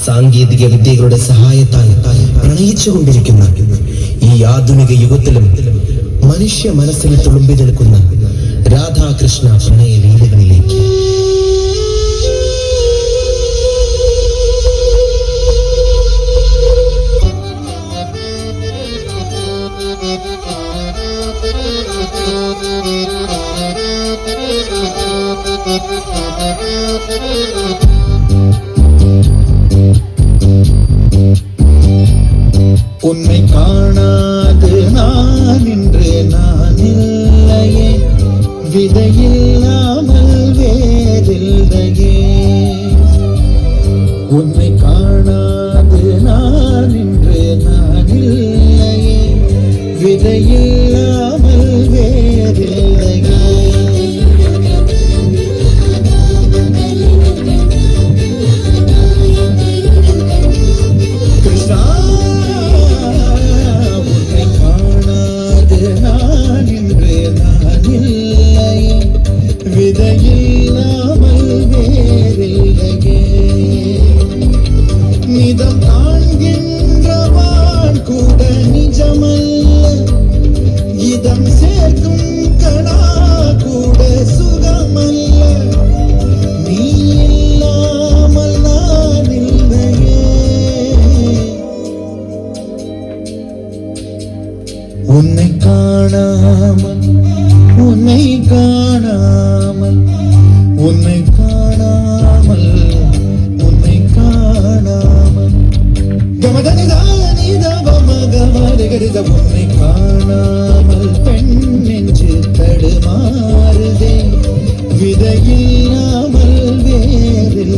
സാങ്കേതിക വിദ്യകളുടെ സഹായത്താൽ പ്രണയിച്ചുകൊണ്ടിരിക്കുന്ന ഈ ആധുനിക യുഗത്തിലും മനുഷ്യ മനസ്സിൽ തുളുമ്പി നിൽക്കുന്ന രാധാകൃഷ്ണ പ്രണയ ലീലകളിലേക്ക് உன்னை காணாது நான் இன்று நான் இல்லையே, விதையில்லாமல் வேறில்லையே. உன்னை காணாது நான் இன்று நான் இல்லையே, விதையில்லாமல் வேறில்லையே. விதையில்லாமல் வேறில்லையே. நிதம் காண்கின்றவான் கூட நிஜமல்ல, இதம் சேர்க்கும் கணா கூட சுகமல்ல. நீ இல்லாமல் நான் இல்லையே. உன்னை காணாமல் உன்னை காணாமல் உன்னை காணாமல் உன்னை காணாமல் கமதனிதானிதவமகமருகரித உன்னை காணாமல் பெண் நெஞ்சு தடுமாறுதே, விதையில்லாமல் வேறில்லையே.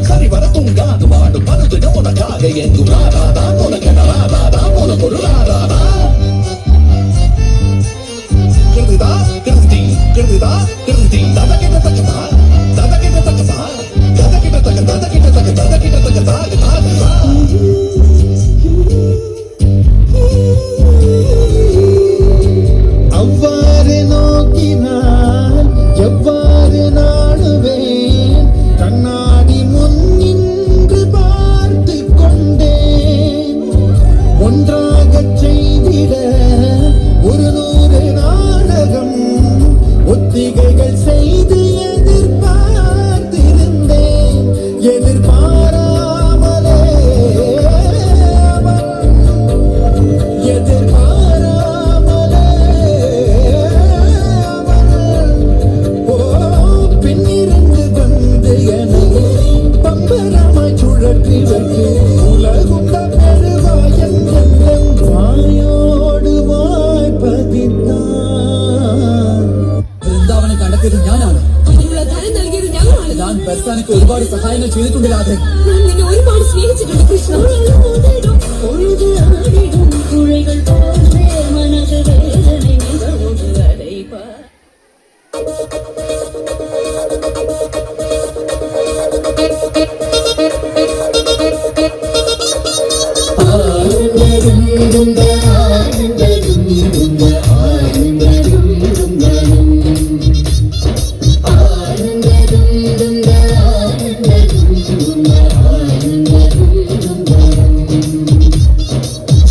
சரி வரத்துங்காது பாடு மனது உனக்காக எங்கும் ராதா உனக்கு ராதா உனக்கு ஒரு ராதா. கிருதிதா கிருதி கிருதிதா கிருதி தத கிட்ட தக்கதா தத கிட்ட தக்கதா தத கிட்ட தக்க தத கிட்ட தக்க தத கிட்ட தக்க தா. அவ்வாறு நோக்கினால் எவ்வாறு நாடுவேன், கண்ணாடி முன் நின்று பார்த்து கொண்டேன். ஒன்றாக செய்திட 100 நாடகம் ஒத்திகைகள் செய்து எதிர்பார்த்திருந்தேன். எதிர்பாராமலே எதிர்பாராமலே பின்னிருந்து வந்து எனக்கு பம்பரமாய் சுழற்றி வைத்து உலகுண்ட பெருவாயன் எங்கள் வாயோடு വായ്പതിത്താൻ. വൃന്ദാവനെ കണ്ടെത്തിയത് ഞാനാണ്. ഞാൻ ബർസാനക്ക് ഒരുപാട് സഹായങ്ങൾ ചെയ്തിട്ടുണ്ട് രാധേ. ഞാൻ നിന്നെ ഒരുപാട് സ്നേഹിച്ചിട്ടുണ്ട് കൃഷ്ണ.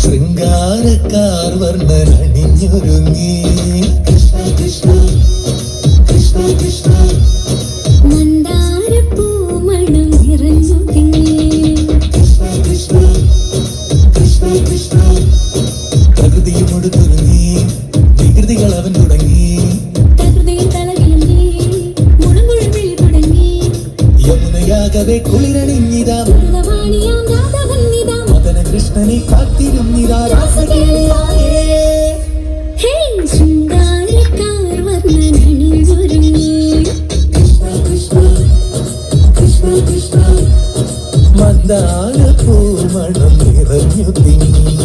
ശൃംഗാരക്കാർ വർണ്ണനണിഞ്ഞൊരുങ്ങി കൃഷ്ണ കൃഷ്ണ കൃഷ്ണ കൃഷ്ണ. മന്ദാരപ്പൂമണം നിറഞ്ഞു തിങ്ങി കൃഷ്ണ കൃഷ്ണ കൃഷ്ണ കൃഷ്ണ. പ്രകൃതിയോട് തുറങ്ങി വികൃതികൾ അവൻ തുടങ്ങി, പ്രകൃതിയിൽ തലകിളങ്ങി മുളങ്കുഴൽ വിളി തുടങ്ങി. യമുനയാകവെ കുളിരണിഞ്ഞിതാ ഉള്ളവാണിയാം രാധവന്നിതാ, മദന കൃഷ്ണനെ കാത്തിരുന്നിതാ രാസകേളിയായേ. ഹേ ശൃംഗാരക്കാർ വർണ്ണനണിഞ്ഞൊരുങ്ങി കൃഷ്ണ കൃഷ്ണ കൃഷ്ണ കൃഷ്ണ. മന്ദാരപ്പൂമണം നിറഞ്ഞു തിങ്ങി